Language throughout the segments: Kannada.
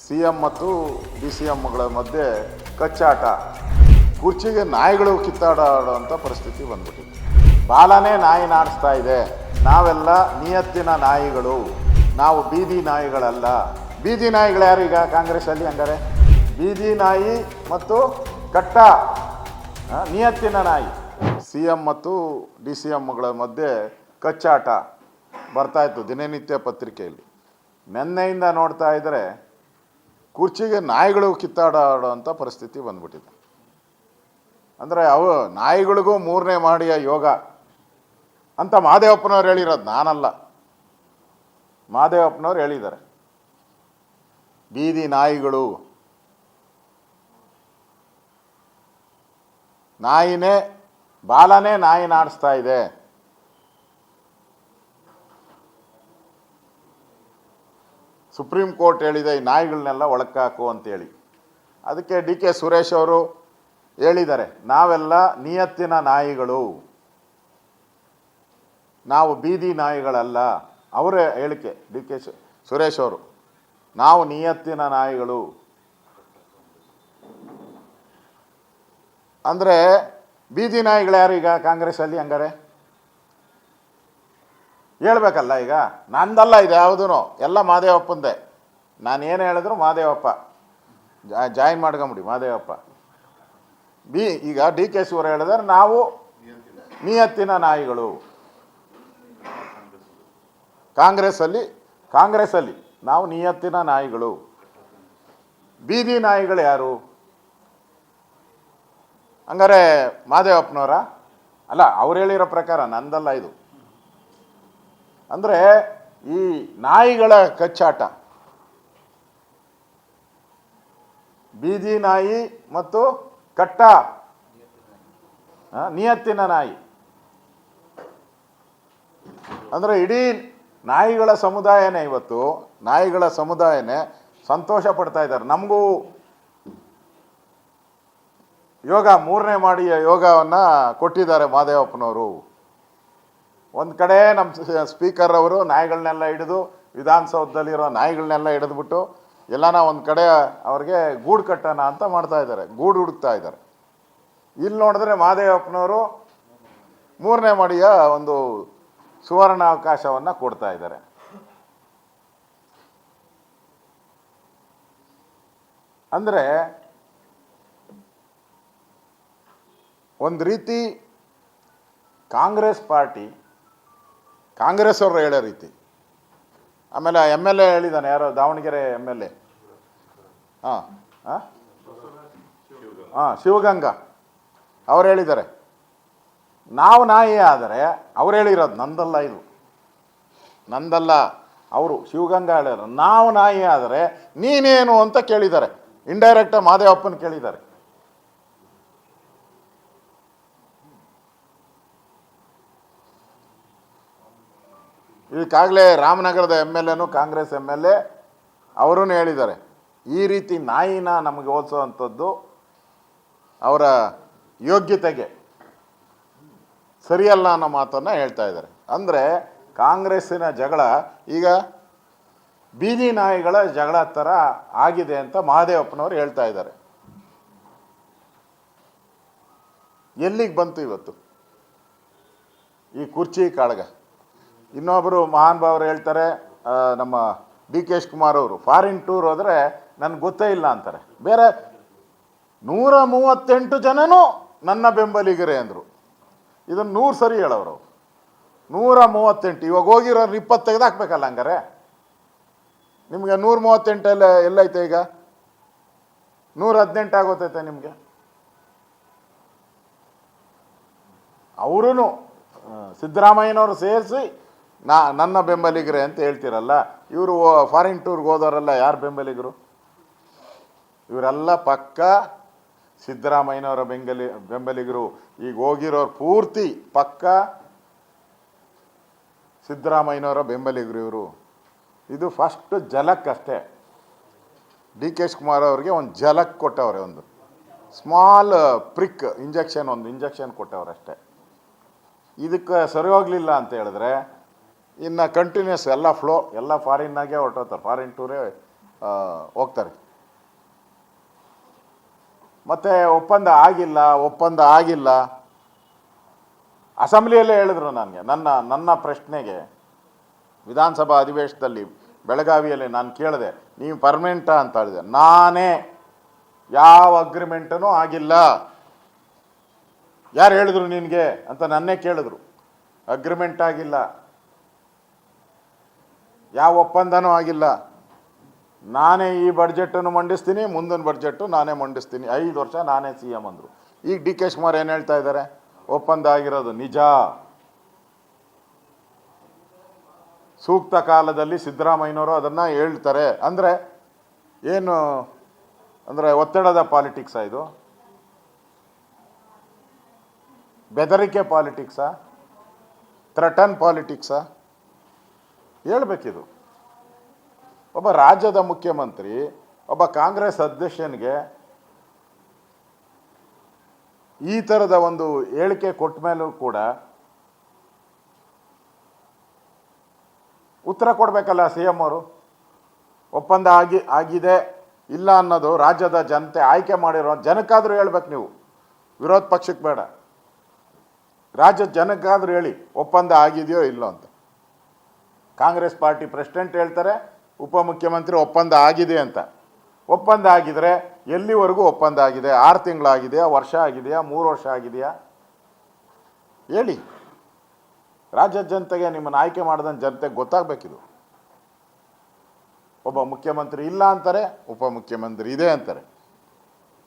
CM ಮತ್ತು DCMಗಳ ಮಧ್ಯೆ ಕಚ್ಚಾಟ, ಕುರ್ಚಿಗೆ ನಾಯಿಗಳು ಕಿತ್ತಾಡುವಂಥ ಪರಿಸ್ಥಿತಿ ಬಂದ್ಬಿಟ್ಟಿದೆ. ಬಾಲನೇ ನಾಯಿ ನಾಡಿಸ್ತಾ ಇದೆ. ನಾವೆಲ್ಲ ನಿಯತ್ತಿನ ನಾಯಿಗಳು, ನಾವು ಬೀದಿ ನಾಯಿಗಳಲ್ಲ. ಬೀದಿ ನಾಯಿಗಳು ಯಾರು ಈಗ ಕಾಂಗ್ರೆಸ್ಸಲ್ಲಿ? ಹಂಗಾರೆ ಬೀದಿ ನಾಯಿ ಮತ್ತು ಕಟ್ಟ ನಿಯತ್ತಿನ ನಾಯಿ. CM ಮತ್ತು DCMಗಳ ಮಧ್ಯೆ ಕಚ್ಚಾಟ ಬರ್ತಾಯಿತ್ತು ದಿನನಿತ್ಯ ಪತ್ರಿಕೆಯಲ್ಲಿ. ನಿನ್ನೆಯಿಂದ ನೋಡ್ತಾ ಇದ್ದರೆ ಕುರ್ಚಿಗೆ ನಾಯಿಗಳು ಕಿತ್ತಾಡುವಂಥ ಪರಿಸ್ಥಿತಿ ಬಂದ್ಬಿಟ್ಟಿದೆ. ಅಂದರೆ ಅವು ನಾಯಿಗಳಿಗೂ ಮೂರನೇ ಮಾಡಿಯ ಯೋಗ ಅಂತ ಮಹದೇವಪ್ಪನವ್ರು ಹೇಳಿರೋದು, ನಾನಲ್ಲ. ಮಹದೇವಪ್ಪನವ್ರು ಹೇಳಿದ್ದಾರೆ. ಬೀದಿ ನಾಯಿಗಳು, ನಾಯಿನೇ ಬಾಲನೇ ನಾಯಿ ನಾಡಿಸ್ತಾ ಇದೆ. ಸುಪ್ರೀಂ ಕೋರ್ಟ್ ಹೇಳಿದೆ ಈ ನಾಯಿಗಳನ್ನೆಲ್ಲ ಒಳಕ್ಕೆ ಹಾಕು ಅಂತೇಳಿ. ಅದಕ್ಕೆ DK ಸುರೇಶ್ ಅವರು ಹೇಳಿದ್ದಾರೆ, ನಾವೆಲ್ಲ ನಿಯತ್ತಿನ ನಾಯಿಗಳು, ನಾವು ಬೀದಿ ನಾಯಿಗಳಲ್ಲ. ಅವರೇ ಹೇಳಿಕೆ DK ಸುರೇಶ್ ಅವರು, ನಾವು ನಿಯತ್ತಿನ ನಾಯಿಗಳು. ಅಂದರೆ ಬೀದಿ ನಾಯಿಗಳು ಯಾರು ಈಗ ಕಾಂಗ್ರೆಸ್ಸಲ್ಲಿ? ಹಂಗಾರೆ ಹೇಳ್ಬೇಕಲ್ಲ. ಈಗ ನಂದಲ್ಲ ಇದು ಯಾವುದೂ, ಎಲ್ಲ ಮಹದೇವಪ್ಪಂದೆ. ನಾನು ಏನು ಹೇಳಿದ್ರು ಮಹದೇವಪ್ಪ ಜಾಯಿನ್ ಮಾಡ್ಕೊಂಬಿಡಿ ಮಹದೇವಪ್ಪ. ಈಗ DK ಶಿವರು ಹೇಳಿದ್ರೆ ನಾವು ನಿಯತ್ತಿನ ನಾಯಿಗಳು. ಕಾಂಗ್ರೆಸ್ಸಲ್ಲಿ ನಾವು ನಿಯತ್ತಿನ ನಾಯಿಗಳು. ಬೀದಿ ನಾಯಿಗಳು ಯಾರು? ಹಂಗಾರೆ ಮಹದೇವಪ್ಪನವರ? ಅಲ್ಲ, ಅವ್ರು ಹೇಳಿರೋ ಪ್ರಕಾರ, ನಂದಲ್ಲ ಇದು. ಅಂದರೆ ಈ ನಾಯಿಗಳ ಕಚ್ಚಾಟ, ಬೀದಿ ನಾಯಿ ಮತ್ತು ಕಟ್ಟ ನಿಯತ್ತಿನ ನಾಯಿ. ಅಂದರೆ ಇಡೀ ನಾಯಿಗಳ ಸಮುದಾಯನೇ ಇವತ್ತು, ನಾಯಿಗಳ ಸಮುದಾಯನೇ ಸಂತೋಷ ಪಡ್ತಾ ಇದ್ದಾರೆ. ನಮಗೂ ಯೋಗ, ಮೂರನೇ ಮಾಡಿಯ ಯೋಗವನ್ನು ಕೊಟ್ಟಿದ್ದಾರೆ ಮಹದೇವಪ್ಪನವರು. ಒಂದು ಕಡೆ ನಮ್ಮ ಸ್ಪೀಕರ್ ಅವರು ನಾಯಿಗಳನ್ನೆಲ್ಲ ಹಿಡಿದು, ವಿಧಾನಸೌಧದಲ್ಲಿರೋ ನಾಯಿಗಳನ್ನೆಲ್ಲ ಹಿಡಿದ್ಬಿಟ್ಟು ಎಲ್ಲನ ಒಂದು ಕಡೆ ಅವ್ರಿಗೆ ಗೂಡು ಕಟ್ಟೋಣ ಅಂತ ಮಾಡ್ತಾ ಇದ್ದಾರೆ, ಗೂಡು ಹುಡುಕ್ತಾ ಇದ್ದಾರೆ. ಇಲ್ಲಿ ನೋಡಿದ್ರೆ ಮಹದೇವಪ್ಪನವರು ಮೂರನೇ ಮಾಡಿಯ ಒಂದು ಸುವರ್ಣಾವಕಾಶವನ್ನು ಕೊಡ್ತಾ ಇದ್ದಾರೆ. ಅಂದರೆ ಒಂದು ರೀತಿ ಕಾಂಗ್ರೆಸ್ ಪಾರ್ಟಿ, ಕಾಂಗ್ರೆಸ್ ಅವರು ಹೇಳೋ ರೀತಿ. ಆಮೇಲೆ MLA ಹೇಳಿದ್ದಾನೆ, ಯಾರೋ ದಾವಣಗೆರೆ MLA, ಶಿವಗಂಗಾ, ಅವ್ರು ಹೇಳಿದ್ದಾರೆ ನಾವು ನಾಯಿ ಆದರೆ, ಅವ್ರು ಹೇಳಿರೋದು, ನಂದಲ್ಲ ಇದು, ನಂದಲ್ಲ. ಅವರು ಶಿವಗಂಗಾ ಹೇಳ್ಯಾರ, ನಾವು ನಾಯಿ ಆದರೆ ನೀನೇನು ಅಂತ ಕೇಳಿದ್ದಾರೆ. ಇಂಡೈರೆಕ್ಟಾಗಿ ಮಹದೇವಪ್ಪನ ಕೇಳಿದ್ದಾರೆ. ಈಗಾಗಲೇ ರಾಮನಗರದ MLAನು ಕಾಂಗ್ರೆಸ್ MLA ಅವರೂ ಹೇಳಿದ್ದಾರೆ, ಈ ರೀತಿ ನಾಯಿನ ನಮಗೆ ಹೋಲಿಸೋವಂಥದ್ದು ಅವರ ಯೋಗ್ಯತೆಗೆ ಸರಿಯಲ್ಲ ಅನ್ನೋ ಮಾತನ್ನು ಹೇಳ್ತಾ ಇದ್ದಾರೆ. ಅಂದರೆ ಕಾಂಗ್ರೆಸ್ಸಿನ ಜಗಳ ಈಗ ಬೀದಿ ನಾಯಿಗಳ ಜಗಳ ಥರ ಆಗಿದೆ ಅಂತ ಮಹದೇವಪ್ಪನವರು ಹೇಳ್ತಾ ಇದ್ದಾರೆ. ಎಲ್ಲಿಗೆ ಬಂತು ಇವತ್ತು ಈ ಕುರ್ಚಿ ಕಾಳಗ? ಇನ್ನೊಬ್ಬರು ಮಹಾನ್ ಭಾವರು ಹೇಳ್ತಾರೆ, ನಮ್ಮ DK ಶಿವಕುಮಾರ್ ಅವರು, ಫಾರಿನ್ ಟೂರ್ ಹೋದರೆ ನನಗೆ ಗೊತ್ತೇ ಇಲ್ಲ ಅಂತಾರೆ. ಬೇರೆ 138 ಜನನೂ ನನ್ನ ಬೆಂಬಲಿಗರೇ ಅಂದರು. ಇದನ್ನು 100 ಸರಿ ಹೇಳೋರು. 138, ಇವಾಗ ಹೋಗಿರೋರು 20 ತೆಗೆದಾಕ್ಬೇಕಲ್ಲ. ಹಂಗಾರೆ ನಿಮಗೆ 138 ಎಲ್ಲೈತೆ? ಈಗ 118 ಆಗೋತೈತೆ ನಿಮಗೆ. ಅವರೂ ಸಿದ್ದರಾಮಯ್ಯನವರು ಸೇರಿಸಿ ನನ್ನ ಬೆಂಬಲಿಗರೇ ಅಂತ ಹೇಳ್ತಿರಲ್ಲ. ಇವರು ಫಾರಿನ್ ಟೂರ್ಗೆ ಹೋದವರೆಲ್ಲ ಯಾರು ಬೆಂಬಲಿಗರು? ಇವರೆಲ್ಲ ಪಕ್ಕ ಸಿದ್ದರಾಮಯ್ಯನವರ ಬೆಂಬಲಿಗರು. ಈಗ ಹೋಗಿರೋರು ಪೂರ್ತಿ ಪಕ್ಕ ಸಿದ್ದರಾಮಯ್ಯನವರ ಬೆಂಬಲಿಗರು ಇವರು. ಇದು ಫಸ್ಟ್ ಜಲಕ್ ಅಷ್ಟೇ. DK ಶಿವಕುಮಾರ್ ಅವ್ರಿಗೆ ಒಂದು ಜಲಕ್ ಕೊಟ್ಟವ್ರೆ, ಒಂದು ಸ್ಮಾಲ್ ಪ್ರಿಕ್ ಇಂಜೆಕ್ಷನ್, ಒಂದು ಇಂಜೆಕ್ಷನ್ ಕೊಟ್ಟವ್ರಷ್ಟೇ. ಇದಕ್ಕೆ ಸರಿ ಹೋಗಲಿಲ್ಲ ಅಂತ ಹೇಳಿದ್ರೆ ಇನ್ನು ಕಂಟಿನ್ಯೂಸ್ ಎಲ್ಲ ಫ್ಲೋ ಎಲ್ಲ ಫಾರಿನ್ನಾಗೆ ಹೊರಟೋತಾರೆ. ಫಾರಿನ್ ಟೂರೇ ಹೋಗ್ತಾರೆ. ಮತ್ತು ಒಪ್ಪಂದ ಆಗಿಲ್ಲ ಅಸೆಂಬ್ಲಿಯಲ್ಲೇ ಹೇಳಿದ್ರು ನನಗೆ. ನನ್ನ ಪ್ರಶ್ನೆಗೆ ವಿಧಾನಸಭಾ ಅಧಿವೇಶನದಲ್ಲಿ ಬೆಳಗಾವಿಯಲ್ಲಿ ನಾನು ಕೇಳಿದೆ, ನೀವು ಪರ್ಮನೆಂಟಾ ಅಂತ ಹೇಳಿದೆ. ನಾನೇ ಯಾವ ಅಗ್ರಿಮೆಂಟೂ ಆಗಿಲ್ಲ. ಯಾರು ಹೇಳಿದ್ರು ನಿನಗೆ ಅಂತ ನನ್ನೇ ಕೇಳಿದ್ರು. ಅಗ್ರಿಮೆಂಟ್ ಆಗಿಲ್ಲ, ಯಾವ ಒಪ್ಪಂದನೂ ಆಗಿಲ್ಲ. ನಾನೇ ಈ ಬಡ್ಜೆಟನ್ನು ಮಂಡಿಸ್ತೀನಿ, ಮುಂದಿನ ಬಡ್ಜೆಟ್ಟು ನಾನೇ ಮಂಡಿಸ್ತೀನಿ, 5 ವರ್ಷ ನಾನೇ CM ಅಂದರು. ಈಗ DK ಶಿವಕುಮಾರ್ ಏನು ಹೇಳ್ತಾ ಇದ್ದಾರೆ, ಒಪ್ಪಂದ ಆಗಿರೋದು ನಿಜ. ಸೂಕ್ತ ಕಾಲದಲ್ಲಿ ಸಿದ್ದರಾಮಯ್ಯನವರು ಅದನ್ನು ಹೇಳ್ತಾರೆ. ಅಂದರೆ ಏನು ಅಂದರೆ ಒತ್ತಡದ ಪಾಲಿಟಿಕ್ಸಾ ಇದು? ಬೆದರಿಕೆ ಪಾಲಿಟಿಕ್ಸಾ? ಥ್ರೆಟನ್ ಪಾಲಿಟಿಕ್ಸಾ? ಹೇಳ್ಬೇಕಿದು. ಒಬ್ಬ ರಾಜ್ಯದ ಮುಖ್ಯಮಂತ್ರಿ ಒಬ್ಬ ಕಾಂಗ್ರೆಸ್ ಅಧ್ಯಕ್ಷನಿಗೆ ಈ ಥರದ ಒಂದು ಹೇಳಿಕೆ ಕೊಟ್ಟ ಮೇಲೂ ಕೂಡ ಉತ್ತರ ಕೊಡಬೇಕಲ್ಲ CM ಅವರು. ಒಪ್ಪಂದ ಆಗಿದೆ ಇಲ್ಲ ಅನ್ನೋದು ರಾಜ್ಯದ ಜನತೆ ಆಯ್ಕೆ ಮಾಡಿರೋ ಜನಕ್ಕಾದರೂ ಹೇಳ್ಬೇಕು. ನೀವು ವಿರೋಧ ಪಕ್ಷಕ್ಕೆ ಬೇಡ, ರಾಜ್ಯದ ಜನಕ್ಕಾದರೂ ಹೇಳಿ ಒಪ್ಪಂದ ಆಗಿದೆಯೋ ಇಲ್ಲೋ ಅಂತ. ಕಾಂಗ್ರೆಸ್ ಪಾರ್ಟಿ ಪ್ರೆಸಿಡೆಂಟ್ ಹೇಳ್ತಾರೆ ಉಪಮುಖ್ಯಮಂತ್ರಿ ಒಪ್ಪಂದ ಆಗಿದೆ ಅಂತ. ಒಪ್ಪಂದ ಆಗಿದ್ರೆ ಎಲ್ಲಿವರೆಗೂ ಒಪ್ಪಂದ ಆಗಿದೆ? 6 ತಿಂಗಳಾಗಿದೆಯಾ, ವರ್ಷ ಆಗಿದೆಯಾ, 3 ವರ್ಷ ಆಗಿದೆಯಾ? ಹೇಳಿ. ರಾಜ್ಯದ ಜನತೆಗೆ, ನಿಮ್ಮನ್ನು ಆಯ್ಕೆ ಮಾಡಿದ ಜನತೆಗೆ ಗೊತ್ತಾಗಬೇಕಿದು. ಒಬ್ಬ ಮುಖ್ಯಮಂತ್ರಿ ಇಲ್ಲ ಅಂತಾರೆ, ಉಪಮುಖ್ಯಮಂತ್ರಿ ಇದೆ ಅಂತಾರೆ.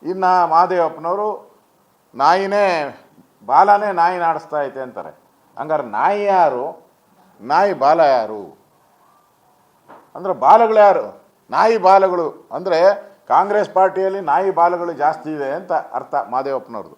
ಇನ್ನು ಮಹದೇವಪ್ಪನವರು ಬಾಲನೇ ನಾಯಿ ಆಡಿಸ್ತಾ ಐತೆ ಅಂತಾರೆ. ಹಂಗಾರೆ ನಾಯಿ ಯಾರು, ನಾಯಿ ಬಾಲ ಯಾರು? ಅಂದರೆ ಬಾಲಗಳು ಯಾರು? ನಾಯಿ ಬಾಲಗಳು ಅಂದರೆ ಕಾಂಗ್ರೆಸ್ ಪಾರ್ಟಿಯಲ್ಲಿ ನಾಯಿ ಬಾಲಗಳು ಜಾಸ್ತಿ ಇದೆ ಅಂತ ಅರ್ಥ ಮಹದೇವಪ್ಪನವ್ರದ್ದು.